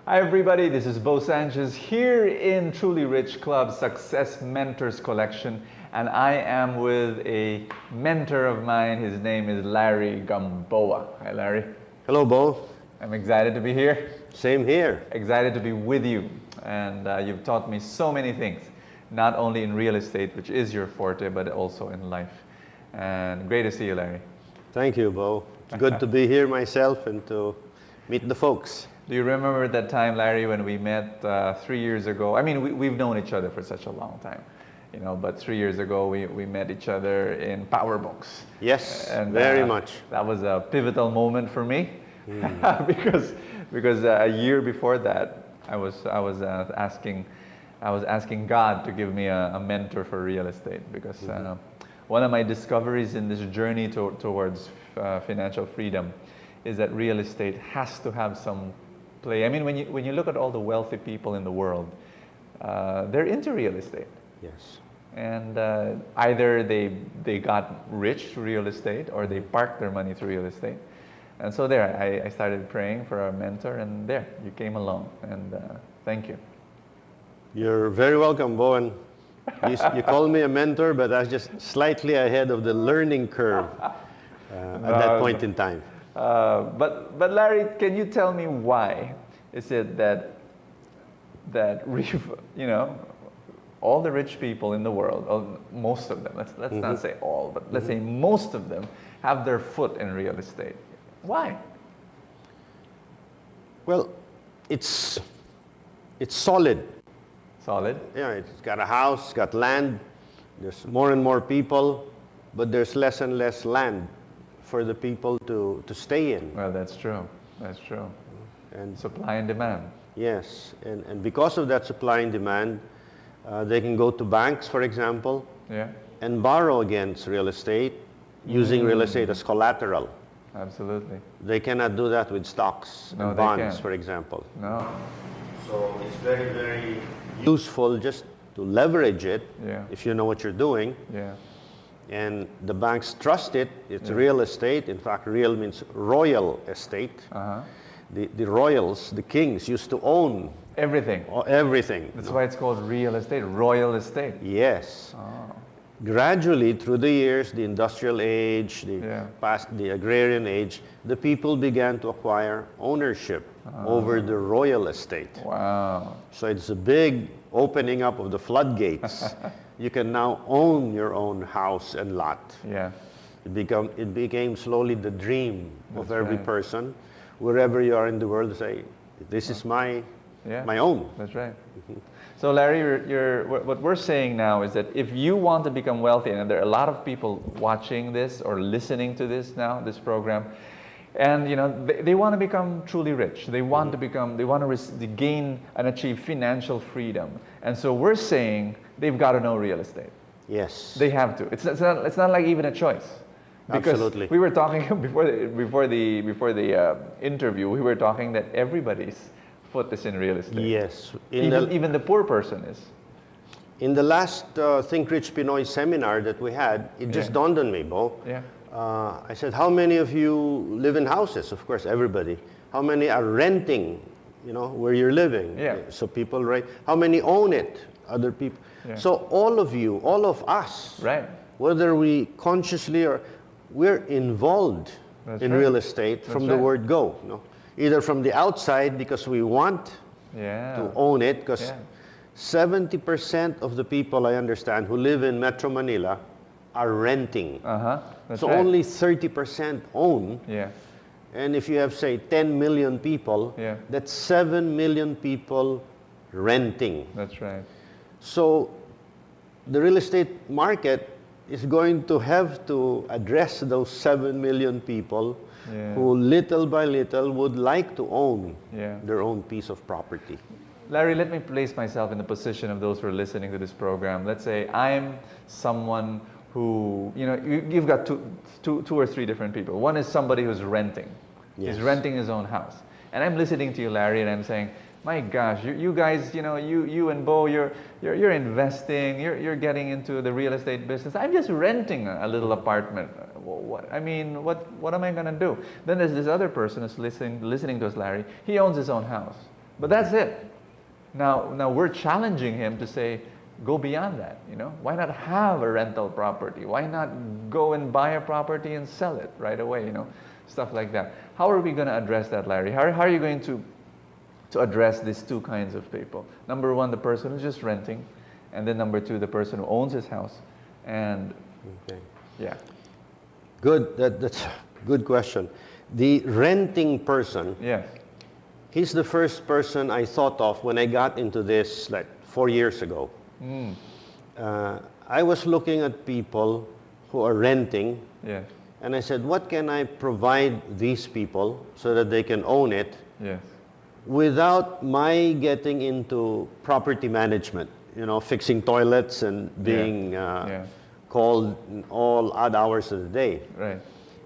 Hi everybody, this is Bo Sanchez here in Truly Rich Club Success Mentors Collection, and I am with a mentor of mine. His name is Larry Gamboa. Hi Larry. Hello, Bo. I'm excited to be here. Same here. Excited to be with you, and you've taught me so many things, not only in real estate, which is your forte, but also in life. And great to see you, Larry. Thank you, Bo. It's good to be here myself and to meet the folks. Do you remember that time, Larry, when we met 3 years ago? I mean, we've known each other for such a long time, you know, but 3 years ago we met each other in Power Books. Yes, and, very much. That was a pivotal moment for me because a year before that, I was asking God to give me a mentor for real estate because one of my discoveries in this journey towards financial freedom is that real estate has to have some play. I mean, when you look at all the wealthy people in the world, they're into real estate. Yes. And either they got rich through real estate or they parked their money through real estate. And so there, I started praying for a mentor, and there, you came along. And thank you. You're very welcome, Bo. And you call me a mentor, but I was just slightly ahead of the learning curve at that point in time. But Larry, can you tell me why is it that you know, all the rich people in the world, or most of them, let's not say all, but let's say most of them have their foot in real estate? Why? Well, it's solid. Solid? Yeah, it's got a house, it's got land. There's more and more people, but there's less and less land for the people to stay in. Well, that's true. That's true. And supply and demand. Yes, and because of that supply and demand, they can go to banks, for example, and borrow against real estate, using real estate as collateral. Absolutely. They cannot do that with stocks and bonds, for example. No. So it's very, very useful just to leverage it if you know what you're doing. Yeah. And the banks trust it. It's real estate. In fact, real means royal estate. The royals, the kings, used to own everything. Everything. That's why it's called real estate, royal estate. Yes. Gradually, through the years, the industrial age, the agrarian age, the people began to acquire ownership over the royal estate. Wow. So it's a big opening up of the floodgates. You can now own your own house and lot. Yeah. It became slowly the dream of every person, wherever you are in the world, to say, this is my own. That's right. So Larry, what we're saying now is that if you want to become wealthy, and there are a lot of people watching this or listening to this now, this program, and you know they want to become truly rich. They want to gain and achieve financial freedom. And so we're saying they've got to know real estate. Yes. They have to. It's not like even a choice. Because absolutely. We were talking before the interview. We were talking that everybody's foot is in real estate. Yes. Even the poor person is. In the last Think Rich Pinoy seminar that we had, it just dawned on me, Bo. Yeah. I said, how many of you live in houses? Of course, everybody. How many are renting, you know, where you're living? Yeah. So people, right? How many own it? Other people. Yeah. So all of you, all of us, right, whether we consciously or we're involved in real estate from the word go. You know? Either from the outside because we want to own it, because 70% of the people I understand who live in Metro Manila are renting. So only 30% own. Yeah. And if you have, say, 10 million people, that's 7 million people renting. That's right. So the real estate market is going to have to address those 7 million people who little by little would like to own their own piece of property. Larry, let me place myself in the position of those who are listening to this program. Let's say I'm someone who, you know, you've got two or three different people. One is somebody who's renting. He's renting his own house. And I'm listening to you, Larry, and I'm saying, my gosh, you guys, you know, you and Bo, you're investing, you're getting into the real estate business. I'm just renting a little apartment. What am I going to do? Then there's this other person who's listening to us, Larry. He owns his own house. But that's it. Now we're challenging him to say, go beyond that, you know? Why not have a rental property? Why not go and buy a property and sell it right away, you know? Stuff like that. How are we going to address that, Larry? How are you going to address these two kinds of people? Number one, the person who's just renting, and then number two, the person who owns his house. And yeah. Good, that's a good question. The renting person, yes, he's the first person I thought of when I got into this like 4 years ago. I was looking at people who are renting, yes, and I said, what can I provide these people so that they can own it, yes, without my getting into property management, you know, fixing toilets and being called all odd hours of the day. Right.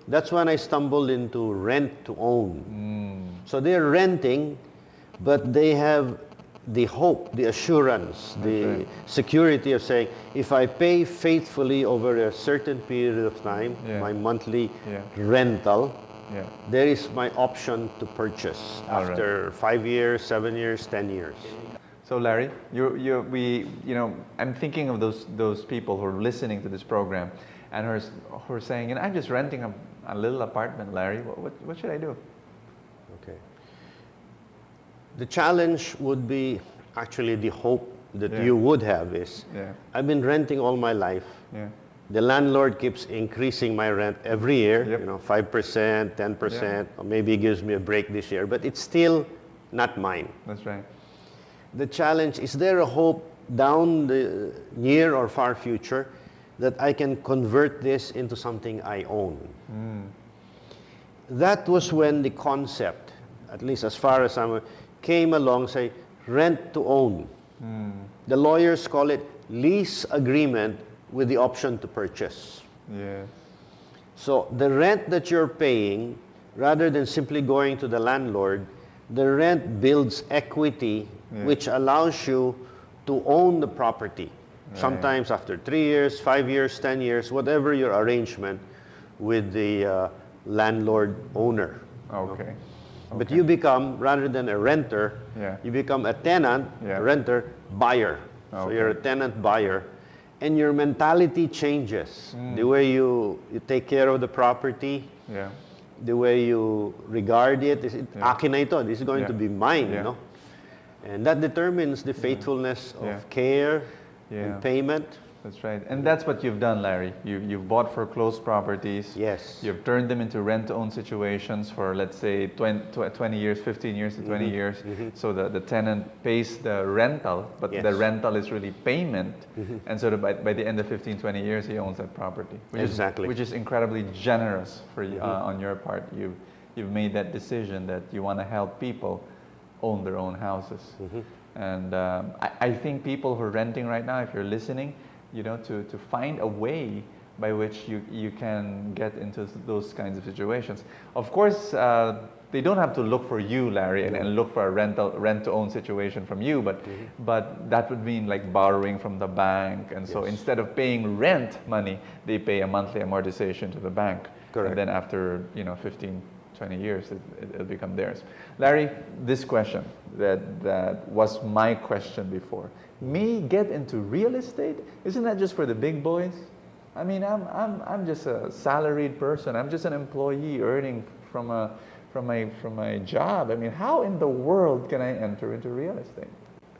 That's when I stumbled into rent to own. So they're renting, but they have the hope, the assurance, the security of saying, if I pay faithfully over a certain period of time, my monthly rental, there is my option to purchase after 5 years, 7 years, 10 years. So Larry, I'm thinking of those people who are listening to this program and who are saying, I'm just renting a little apartment, Larry. What should I do? Okay. The challenge would be, actually the hope that you would have is, I've been renting all my life. The landlord keeps increasing my rent every year, you know, 5%, 10%, or maybe he gives me a break this year, but it's still not mine. That's right. The challenge, is there a hope down the near or far future that I can convert this into something I own? That was when the concept, at least as far as I'm, came along, say, rent to own. The lawyers call it lease agreement with the option to purchase. Yes. So the rent that you're paying, rather than simply going to the landlord, the rent builds equity, which allows you to own the property. Sometimes after 3 years, 5 years, 10 years, whatever your arrangement with the landlord owner. Okay. But you become, rather than a renter, you become a tenant, renter, buyer. So you're a tenant buyer. And your mentality changes. The way you take care of the property, the way you regard it. Akin na ito, this is going to be mine, you know? And that determines the faithfulness of care and payment. That's right. And that's what you've done, Larry. You've bought foreclosed properties. Yes. You've turned them into rent-to-own situations for, let's say, 20 years, 15 years to 20 years. So the tenant pays the rental, but the rental is really payment. And so by the end of 15, 20 years, he owns that property. Which is incredibly generous for you, on your part. You've made that decision that you want to help people own their own houses. And I think people who are renting right now, if you're listening, you know, to find a way by which you can get into those kinds of situations. Of course, they don't have to look for you, Larry, and look for a rent-to-own situation from you, but that would mean like borrowing from the bank. And so instead of paying rent money, they pay a monthly amortization to the bank. Correct. And then after, 15, 20 years, it'll become theirs. Larry, this question that was my question before. Me get into real estate? Isn't that just for the big boys? I mean, I'm just a salaried person. I'm just an employee earning from my job. I mean, how in the world can I enter into real estate?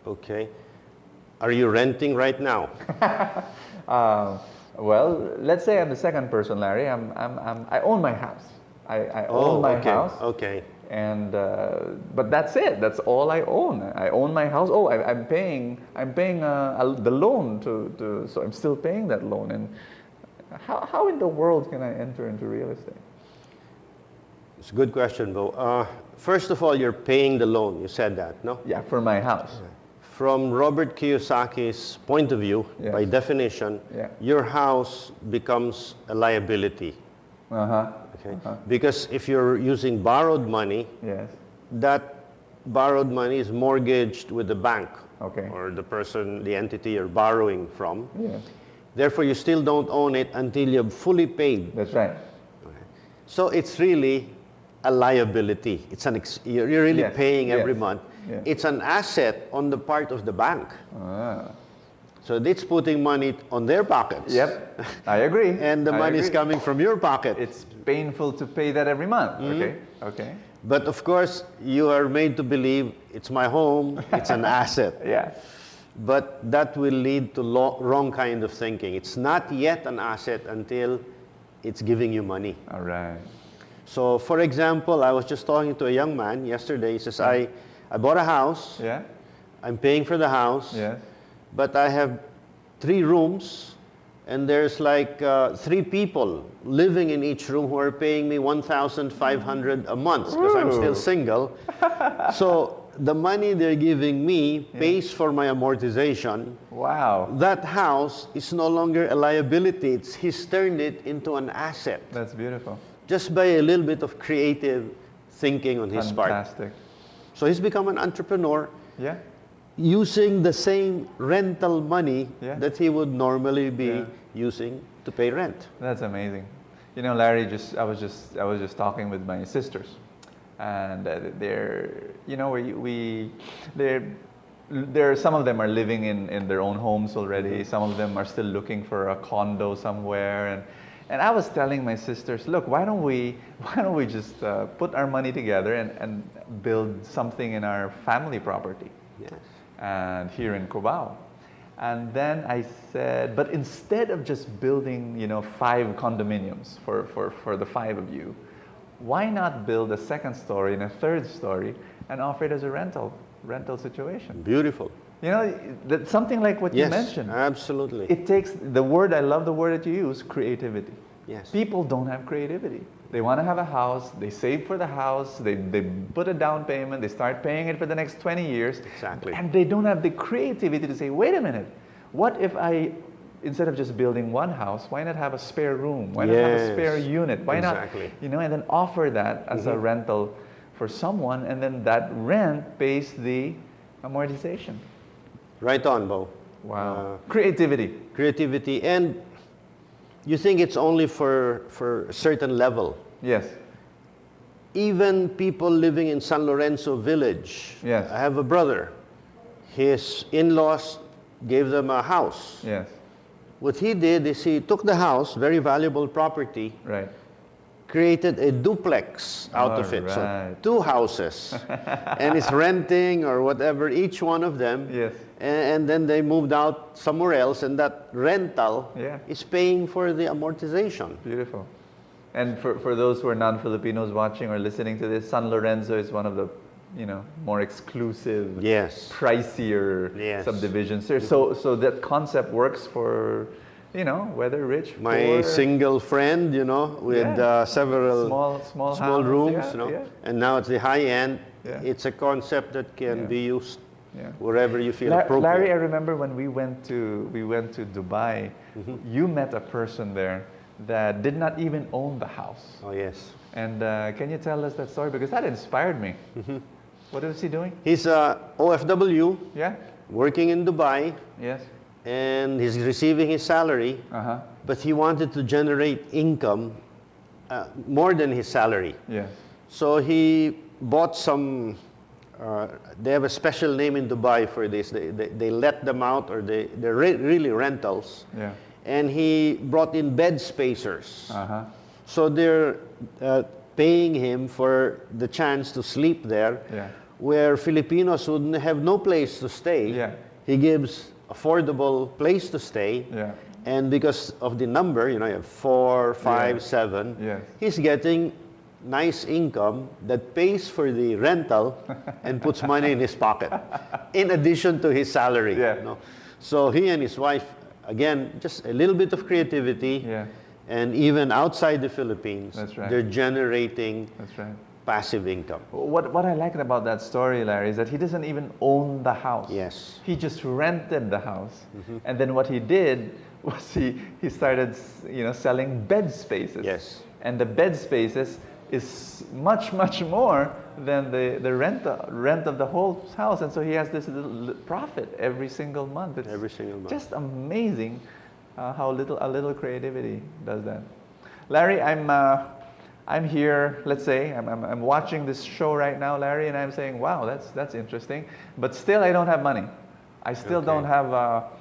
Okay. Are you renting right now? Well, let's say I'm the second person, Larry. I own my house. I own my house. Okay. And but that's it. That's all I own. I own my house. Oh, I'm paying the loan so I'm still paying that loan. And how in the world can I enter into real estate? It's a good question, Bo. First of all, you're paying the loan. You said that, no? Yeah, for my house. From Robert Kiyosaki's point of view, by definition, your house becomes a liability. Okay. Because if you're using borrowed money, that borrowed money is mortgaged with the bank or the person, the entity you're borrowing from. Therefore, you still don't own it until you've fully paid. That's right. So it's really a liability. It's you're really Yes. paying every Yes. month. Yes. It's an asset on the part of the bank. Ah. So it's putting money on their pockets. Yep, I agree. And the money is coming from your pocket. It's painful to pay that every month. Okay, okay. But of course, you are made to believe it's my home, it's an asset. Yeah. But that will lead to wrong kind of thinking. It's not yet an asset until it's giving you money. All right. So for example, I was just talking to a young man yesterday. He says, I bought a house. Yeah. I'm paying for the house. Yes. But I have 3 rooms, and there's like 3 people living in each room who are paying me $1,500 a month because I'm still single. So the money they're giving me pays for my amortization. Wow. That house is no longer a liability. He's turned it into an asset. That's beautiful. Just by a little bit of creative thinking on his part. Fantastic. So he's become an entrepreneur. Yeah. Using the same rental money that he would normally be using to pay rent. That's amazing. You know, Larry, I was just talking with my sisters, and they're, you know, they're some of them are living in their own homes already. Some of them are still looking for a condo somewhere, and I was telling my sisters, look, why don't we just put our money together and build something in our family property? Yes. And here in Cubao. And then I said, but instead of just building, you know, 5 condominiums for the 5 of you, why not build a 2nd story and a 3rd story and offer it as a rental situation? Beautiful. You know, that's something like what you mentioned. Absolutely. It takes the word, I love the word that you use, creativity. Yes. People don't have creativity. They want to have a house, they save for the house, they put a down payment, they start paying it for the next 20 years. Exactly. And they don't have the creativity to say, wait a minute, what if instead of just building one house, why not have a spare room? Why not have a spare unit? Why not, you know, and then offer that as a rental for someone, and then that rent pays the amortization. Right on, Bo. Wow. Creativity. Creativity. And you think it's only for a certain level. Yes. Even people living in San Lorenzo Village. Yes. I have a brother. His in-laws gave them a house. Yes. What he did is he took the house, very valuable property, Right. created a duplex out of it. So 2 houses. And it's renting or whatever, each one of them. Yes. And then they moved out somewhere else, and that rental is paying for the amortization. Beautiful. And for those who are non-Filipinos watching or listening to this, San Lorenzo is one of the, you know, more exclusive, pricier subdivisions. So that concept works for, you know, whether rich, my poor. single friend, you know, with several small rooms, you know, and now it's the high end. It's a concept that can be used wherever you feel appropriate. Larry, I remember when we went to Dubai, you met a person there that did not even own the house. Oh yes. And can you tell us that story, because that inspired me. What is he doing? He's a OFW. Yeah. Working in Dubai. Yes. And he's receiving his salary. But he wanted to generate income more than his salary. Yes. So he bought some. They have a special name in Dubai for this. They let them out, or they're really rentals. Yeah. And he brought in bed spacers. So they're paying him for the chance to sleep there, where Filipinos would have no place to stay. He gives affordable place to stay. And because of the number, you know, you have 4, 5, 7, he's getting nice income that pays for the rental and puts money in his pocket, in addition to his salary. You know? So he and his wife, again, just a little bit of creativity, and even outside the Philippines, they're generating passive income. What I liked about that story, Larry, is that he doesn't even own the house. Yes. He just rented the house, and then what he did was he started, you know, selling bed spaces. Yes. And the bed spaces is much more than the rent of the whole house, and so he has this little profit every single month. It's every single month. Just amazing how a little creativity does that. Larry, I'm here, let's say, I'm watching this show right now, Larry, and I'm saying, wow, that's interesting. But still, I don't have money. I still don't have,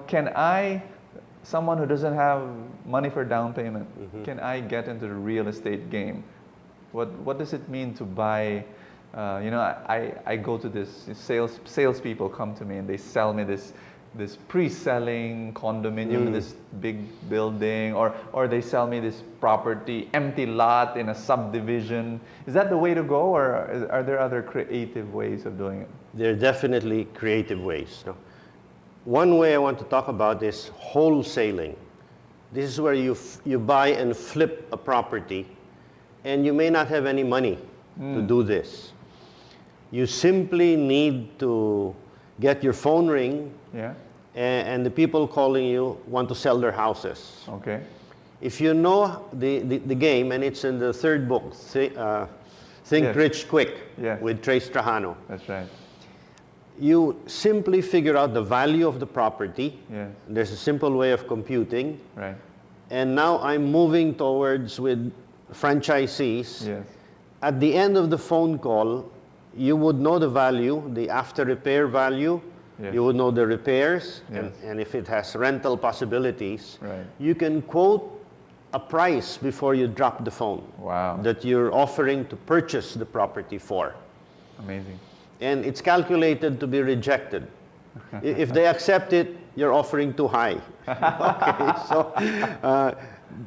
can I, someone who doesn't have money for down payment, can I get into the real estate game? What does it mean to buy? I go to this, salespeople come to me and they sell me this pre-selling condominium in this big building, or they sell me this property, empty lot in a subdivision. Is that the way to go, or are there other creative ways of doing it? There are definitely creative ways. No? One way I want to talk about is wholesaling. This is where you buy and flip a property, and you may not have any money to do this. You simply need to get your phone ring, and the people calling you want to sell their houses. Okay. If you know the game, and it's in the third book, Think Rich Quick, with Trace Trajano. That's right. You simply figure out the value of the property. Yes. There's a simple way of computing. Right. And now I'm moving towards with franchisees. Yes. At the end of the phone call, you would know the value, the after repair value. Yes. You would know the repairs, and if it has rental possibilities. Right. You can quote a price before you drop the phone. Wow. That you're offering to purchase the property for. Amazing. And it's calculated to be rejected. If they accept it, you're offering too high. Okay, so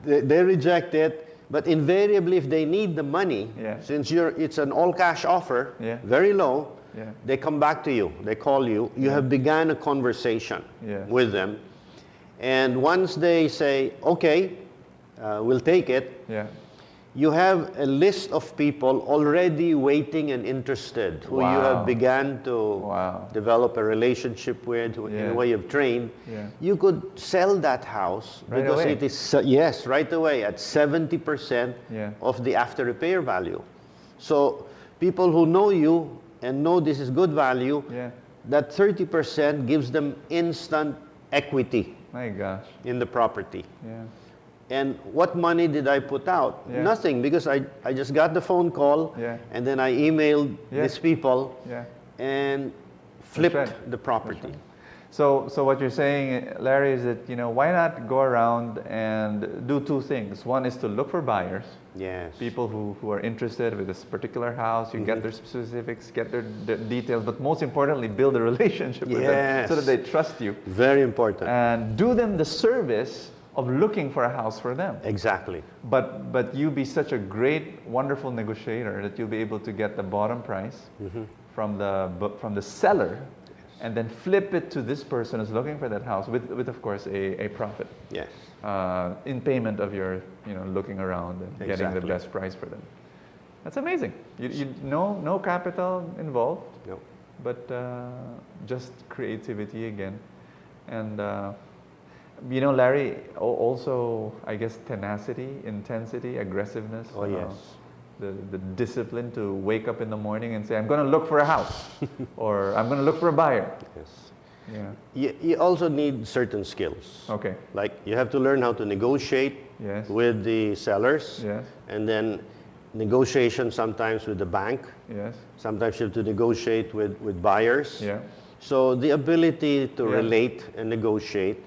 they reject it. But invariably, if they need the money, since it's an all-cash offer, very low, they come back to you. They call you. You have begun a conversation with them. And once they say, okay, we'll take it, you have a list of people already waiting and interested who you have begun to develop a relationship with, in a way of trained. You could sell that house because it is, right away, at 70% of the after repair value. So people who know you and know this is good value, that 30% gives them instant equity in the property. And what money did I put out? Nothing, because I just got the phone call, and then I emailed these people and flipped the property. Right. So what you're saying, Larry, is that why not go around and do two things? One is to look for buyers. Yes. People who are interested with this particular house. You get their specifics, get their details, but most importantly, build a relationship with them so that they trust you. Very important. And do them the service of looking for a house for them. Exactly. But you be such a great, wonderful negotiator that you'll be able to get the bottom price from the seller, and then flip it to this person who's looking for that house with of course a profit. Yes. In payment of your looking around and getting the best price for them. That's amazing. You no capital involved. No. But just creativity again, and. Larry, also, I guess, tenacity, intensity, aggressiveness. Oh, yes. The discipline to wake up in the morning and say, I'm going to look for a house, or I'm going to look for a buyer. Yes. You also need certain skills. Okay. Like, you have to learn how to negotiate with the sellers. Yes. And then negotiation sometimes with the bank. Yes. Sometimes you have to negotiate with buyers. Yeah. So the ability to relate and negotiate,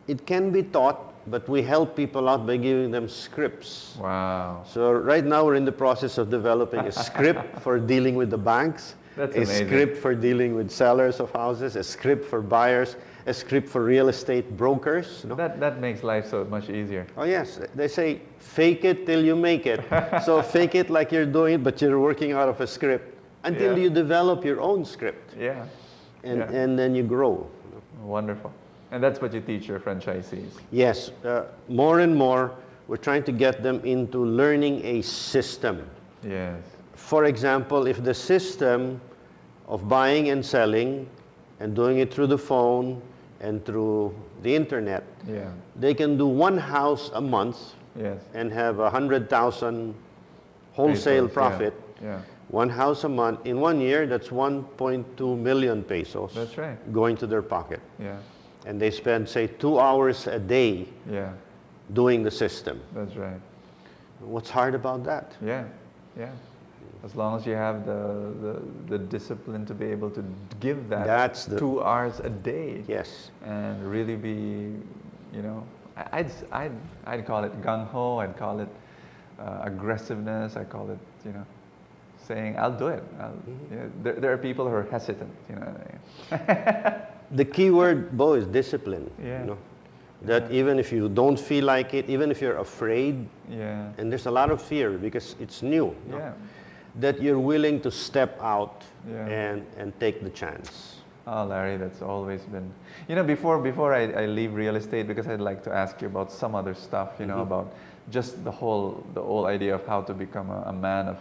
it can be taught, but we help people out by giving them scripts. Wow. So right now we're in the process of developing a script for dealing with the banks, That's amazing. Script for dealing with sellers of houses, a script for buyers, a script for real estate brokers. That makes life so much easier. Oh yes, they say fake it till you make it. So fake it like you're doing it, but you're working out of a script until you develop your own script. Yeah. And then you grow. Wonderful. And that's what you teach your franchisees. Yes, more and more, we're trying to get them into learning a system. Yes. For example, if the system of buying and selling and doing it through the phone and through the internet, they can do one house a month and have 100,000 wholesale profit. One house a month. In 1 year, that's 1.2 million pesos. That's right. Going to their pocket. Yeah. And they spend, say, 2 hours a day doing the system. That's right. What's hard about that? Yeah, yeah. As long as you have the discipline to be able to give that 2 hours a day. Yes. And really be, you know, I'd call it gung-ho, I'd call it aggressiveness, I call it, you know, saying, I'll do it. You know, there are people who are hesitant, you know. The key word, Bo, is discipline. Yeah. You know? That even if you don't feel like it, even if you're afraid, and there's a lot of fear because it's new, that you're willing to step out and take the chance. Oh, Larry, that's always been, you know, before I leave real estate, because I'd like to ask you about some other stuff, you know, about just the whole idea of how to become a man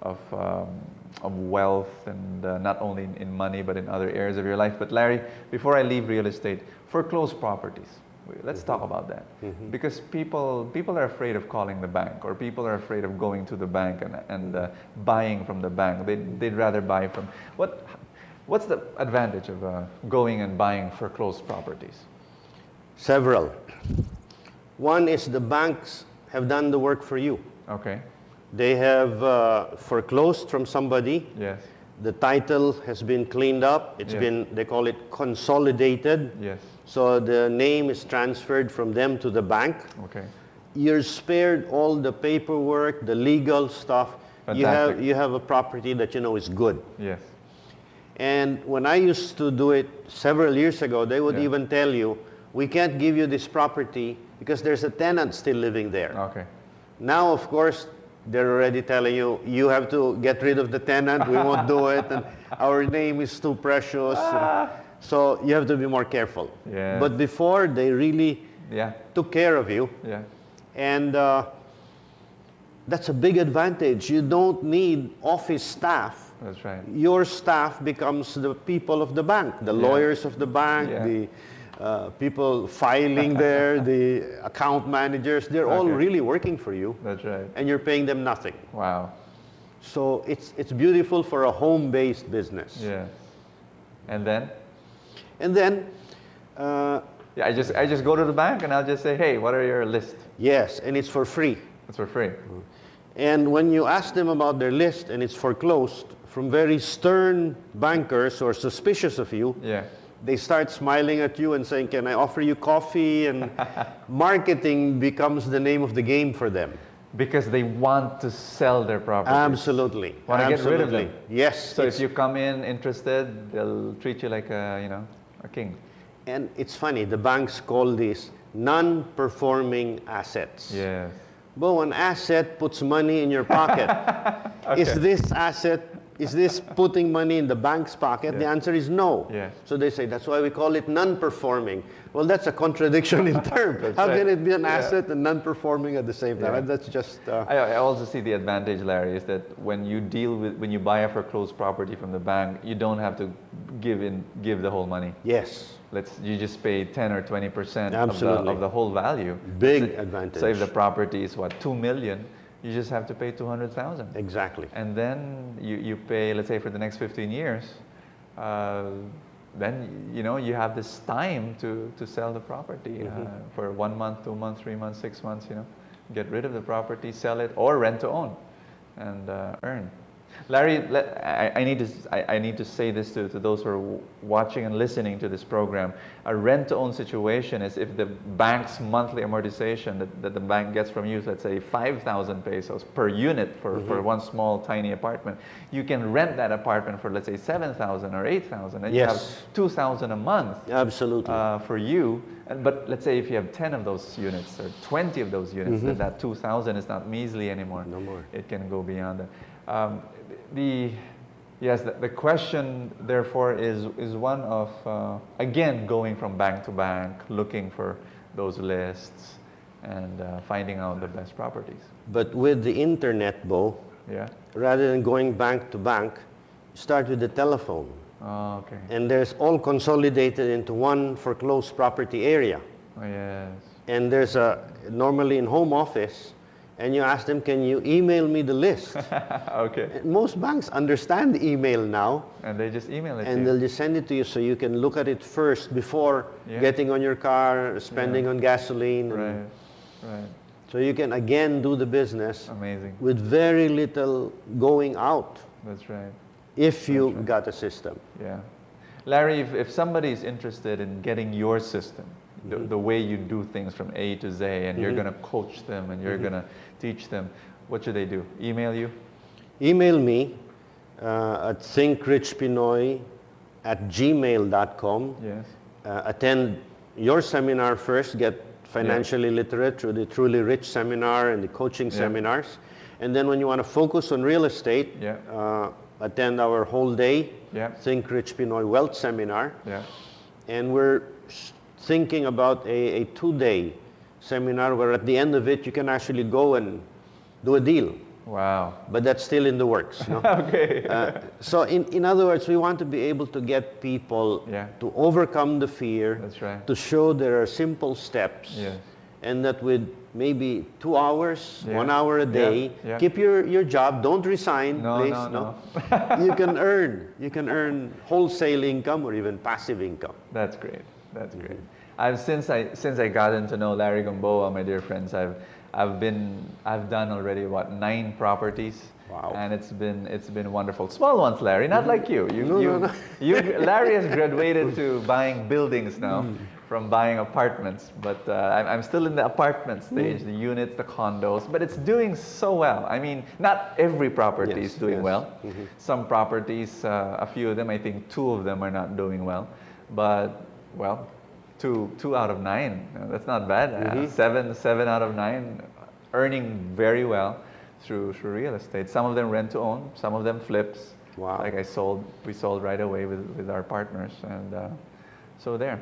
of wealth, and not only in money but in other areas of your life. But Larry, before I leave real estate, foreclosed properties. Let's talk about that, because people are afraid of calling the bank, or people are afraid of going to the bank and buying from the bank. They'd rather buy from what's the advantage of going and buying foreclosed properties? Several. One is the banks have done the work for you. Okay. They have foreclosed from somebody. Yes. The title has been cleaned up. It's been, they call it consolidated. Yes. So the name is transferred from them to the bank. Okay. You're spared all the paperwork, the legal stuff. Fantastic. You have a property that you know is good. Yes. And when I used to do it several years ago, they would even tell you, we can't give you this property because there's a tenant still living there. Okay. Now, of course, they're already telling you, you have to get rid of the tenant, we won't do it, and our name is too precious. So you have to be more careful. Yes. But before, they really took care of you. Yeah. And that's a big advantage. You don't need office staff. That's right. Your staff becomes the people of the bank, the lawyers of the bank, the people filing there, the account managers. They're all really working for you. That's right. And you're paying them nothing. Wow. So it's beautiful for a home-based business. Yeah. And then? And then, I just go to the bank and I'll just say, hey, what are your lists? Yes, and it's for free. It's for free. And when you ask them about their list and it's foreclosed, from very stern bankers who are suspicious of you, they start smiling at you and saying, can I offer you coffee? And marketing becomes the name of the game for them. Because they want to sell their property. Absolutely. Want to get rid of them. Yes. So if you come in interested, they'll treat you like a king. And it's funny, the banks call these non-performing assets. Yes. But an asset puts money in your pocket. Is this putting money in the bank's pocket? The answer is no. So they say, that's why we call it non-performing. Well, that's a contradiction in terms. How can it be an asset and non-performing at the same time? That's just... I also see the advantage, Larry, is that when you buy a foreclosed property from the bank, you don't have to give the whole money. Yes. You just pay 10 or 20% of the whole value. Big advantage. So if the property is what, 2 million, you just have to pay 200,000. Exactly. And then you pay, let's say, for the next 15 years. Then you have this time to sell the property for 1 month, 2 months, 3 months, 6 months. Get rid of the property, sell it, or rent to own, and earn. Larry, I need to say this to those who are watching and listening to this program. A rent-to-own situation is if the bank's monthly amortization that the bank gets from you, let's say 5,000 pesos per unit for one small tiny apartment, you can rent that apartment for, let's say, 7,000 or 8,000, and you have 2,000 a month. Absolutely. For you. But let's say if you have 10 of those units or 20 of those units, then that 2,000 is not measly anymore. No more. It can go beyond that. The question therefore is one of again going from bank to bank, looking for those lists and finding out the best properties. But with the internet, Bo, rather than going bank to bank, start with the telephone. Oh, okay. And there's all consolidated into one foreclosed property area. Oh, yes. And there's normally in home office, and you ask them, can you email me the list? Okay. And most banks understand email now. And they just email it to you. And they'll just send it to you so you can look at it first before getting on your car, spending on gasoline. Right, right. So you can again do the business. Amazing. With very little going out. That's right. If you got a system. Yeah. Larry, if somebody is interested in getting your system, the way you do things from A to Z, and you're going to coach them and you're going to teach them, what should they do? Email you? Email me at thinkrichpinoy@gmail.com. Yes. Attend your seminar first, get financially literate through the Truly Rich seminar and the coaching seminars. And then when you want to focus on real estate, attend our whole day Think Rich Pinoy Wealth Seminar. Yeah. And we're thinking about a 2-day seminar where at the end of it you can actually go and do a deal. Wow. But that's still in the works. No? Okay. So in other words, we want to be able to get people to overcome the fear, That's right. to show there are simple steps, and that with maybe 2 hours, 1 hour a day, keep your job, don't resign, please. No. you can earn wholesale income or even passive income. That's great. That's great. Since I gotten to know Larry Gamboa, my dear friends, I've done already 9 properties. Wow. And it's been wonderful. Small ones, Larry, not like you. No. Larry has graduated to buying buildings now from buying apartments. But I'm still in the apartment stage, the units, the condos. But it's doing so well. I mean, not every property is doing well. Some properties, a few of them, I think 2 of them are not doing well. But, well, 2 out of 9. That's not bad. 7 out of 9 earning very well through real estate. Some of them rent to own, some of them flips. Wow. Like we sold right away with our partners, and so there.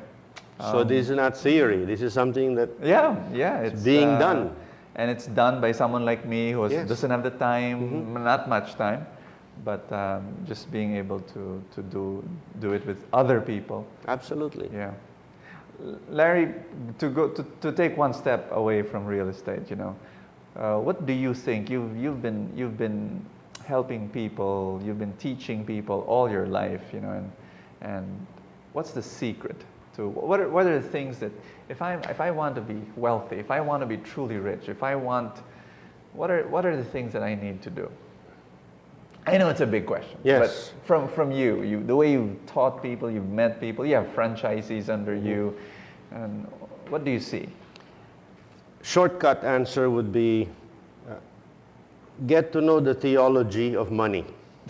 So this is not theory. This is something that it's being done. And it's done by someone like me who doesn't have the time, not much time, but just being able to do it with other people. Absolutely. Yeah. Larry, to take one step away from real estate, what do you think? You've been helping people, you've been teaching people all your life, and what's the secret to what are the things that if I want to be wealthy, if I want to be truly rich, what are the things that I need to do? I know it's a big question. Yes. But from you, the way you've taught people, you've met people, you have franchisees under you, and what do you see? Shortcut answer would be get to know the theology of money.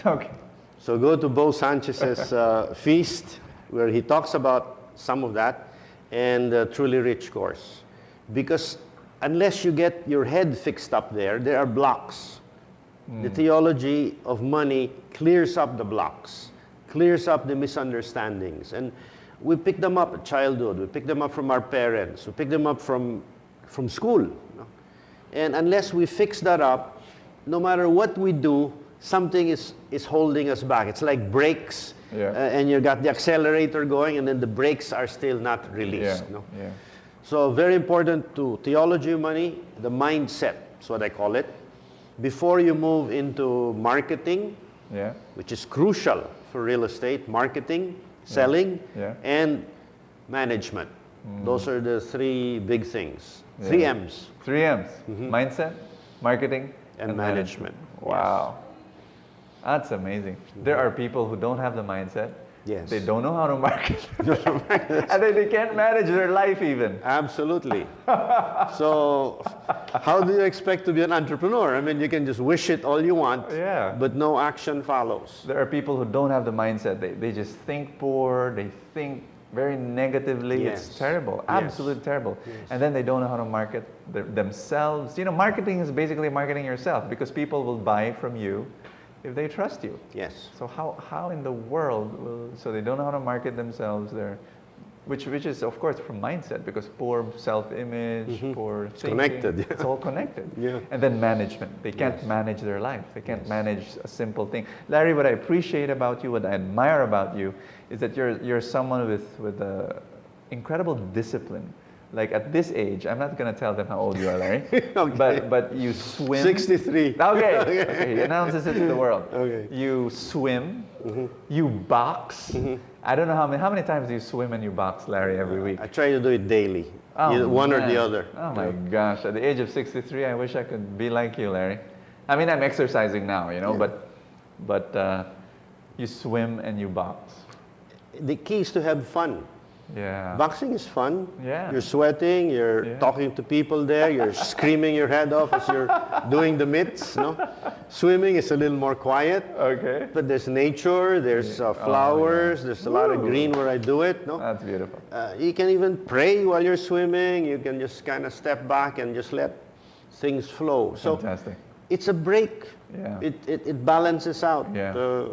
Okay. So go to Bo Sanchez's feast where he talks about some of that, and the Truly Rich course. Because unless you get your head fixed up there are blocks. The theology of money clears up the blocks, clears up the misunderstandings. And we pick them up at childhood, we pick them up from our parents, we pick them up from school. And unless we fix that up, no matter what we do, something is holding us back. It's like brakes, and you got the accelerator going, and then the brakes are still not released. So very important to theology of money, the mindset, that's what I call it. Before you move into marketing, which is crucial for real estate, marketing, selling, and management. Those are the 3 big things. 3 M's. 3 M's. Mindset, marketing, and management. Wow. That's amazing. There are people who don't have the mindset. Yes. They don't know how to market. And they can't manage their life even. Absolutely. So how do you expect to be an entrepreneur? I mean, you can just wish it all you want, but no action follows. There are people who don't have the mindset. They just think poor. They think very negatively. It's terrible. Absolutely terrible. And then they don't know how to market themselves. Marketing is basically marketing yourself, because people will buy from you if they trust you. Yes. So how in the world so they don't know how to market themselves there, which is of course from mindset, because poor self-image, poor thinking, connected. It's all connected. And then management. They can't manage their life. They can't manage a simple thing. Larry, what I appreciate about you, what I admire about you, is that you're someone with incredible discipline. Like at this age, I'm not going to tell them how old you are, Larry, but you swim. 63. Okay. He announces it to the world. Okay. You swim, you box. I don't know how many times do you swim and you box, Larry, every week? I try to do it daily. Oh, either one or man. the other. Oh my gosh! At the age of 63, I wish I could be like you, Larry. I mean, I'm exercising now, you know, but you swim and you box. The key is to have fun. Yeah. Boxing is fun. Yeah. You're sweating, you're talking to people there, you're screaming your head off as you're doing the mitts, no? Swimming is a little more quiet. Okay. But there's nature, there's flowers, there's a lot of green where I do it, no? That's beautiful. You can even pray while you're swimming. You can just kind of step back and just let things flow. Fantastic. So it's a break. Yeah. It balances out. Yeah.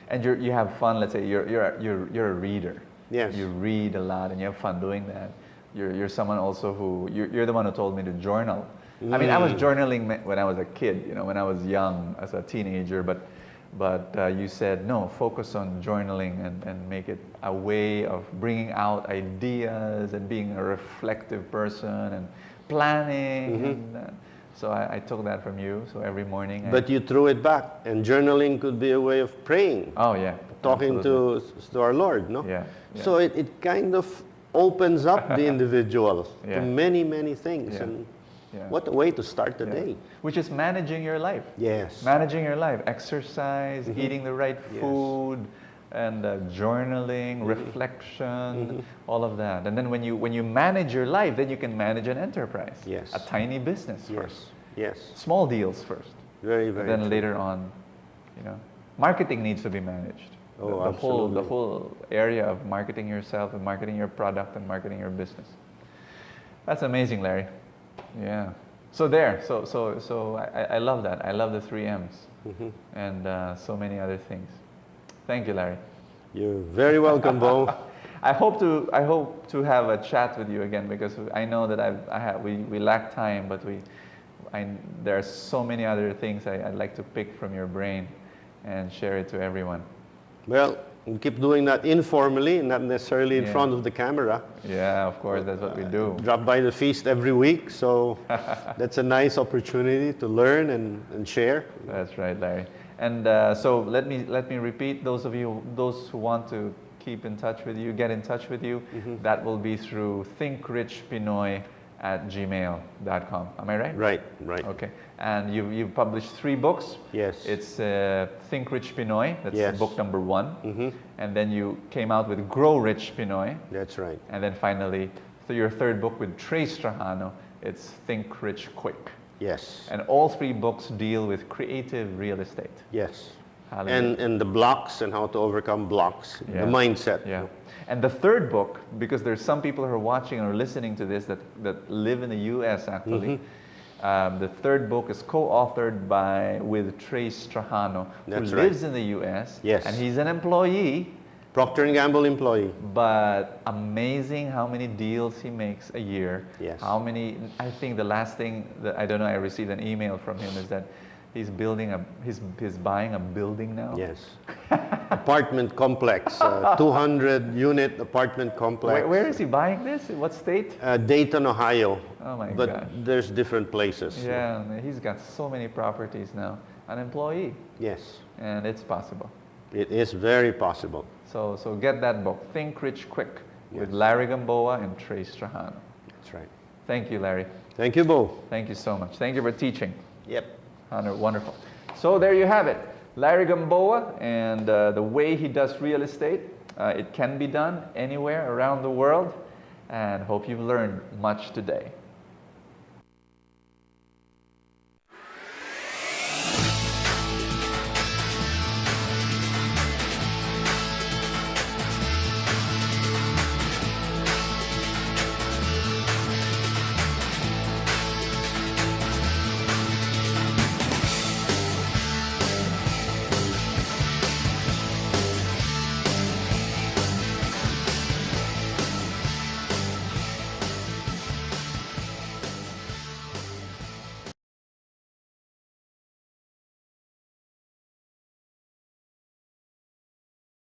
And you have fun. Let's say you're a reader. Yes. You read a lot and you have fun doing that. You're someone also who you're the one who told me to journal. I mean, I was journaling when I was a kid, you know, when I was young as a teenager. But you said no, focus on journaling and make it a way of bringing out ideas and being a reflective person and planning. And, so I took that from you. So every morning. But you threw it back, and journaling could be a way of praying. Oh yeah. Talking to our Lord, no? Yeah. So it kind of opens up the individual to many, many things. Yeah. And Yeah. what a way to start the day. Which is managing your life. Yes. Managing your life. Exercise, eating the right food, and journaling, reflection, all of that. And then when you manage your life, then you can manage an enterprise. Yes. A tiny business first. Yes. Small deals first. Very, very And then true. later on, you know, marketing needs to be managed. Oh, the absolutely. whole area of marketing yourself and marketing your product and marketing your business. That's amazing, Larry. Yeah. So I love that. I love the 3 M's and so many other things. Thank you, Larry. You're very welcome, Bo. I hope to have a chat with you again because I know that we lack time, but there are so many other things I'd like to pick from your brain and share it to everyone. Well, we keep doing that informally, not necessarily in front of the camera. Yeah, of course, that's what we do. Drop by the feast every week, so that's a nice opportunity to learn and share. That's right, Larry. And so let me repeat, those who want to keep in touch with you, get in touch with you, that will be through thinkrich.pinoy@gmail.com. Am I right? Right. Okay. And you've published 3 books. Yes. It's Think Rich Pinoy. That's book number 1. And then you came out with Grow Rich Pinoy. That's right. And then finally, your 3rd book with Trace Trajano, it's Think Rich Quick. Yes. And all 3 books deal with creative real estate. Yes. Hallelujah. And the blocks and how to overcome blocks, the mindset. Yeah. And the 3rd book, because there's some people who are watching or listening to this that live in the U.S. actually. The 3rd book is co-authored with Trace Trajano, who lives in the U.S. Yes. And he's an employee. Procter & Gamble employee. But amazing how many deals he makes a year. Yes. How many, I think the last thing that, I don't know, I received an email from him is that he's buying a building now. Yes. Apartment complex, 200 unit apartment complex. Where is he buying this? What state? Dayton, Ohio. Oh my but gosh. There's different places. Yeah, he's got so many properties now. An employee. Yes. And it's possible. It is very possible. So get that book, Think Rich Quick, with Larry Gamboa and Trace Trajano. That's right. Thank you, Larry. Thank you, Bo. Thank you so much. Thank you for teaching. Yep. Wonderful. So there you have it. Larry Gamboa and the way he does real estate. It can be done anywhere around the world. And hope you've learned much today.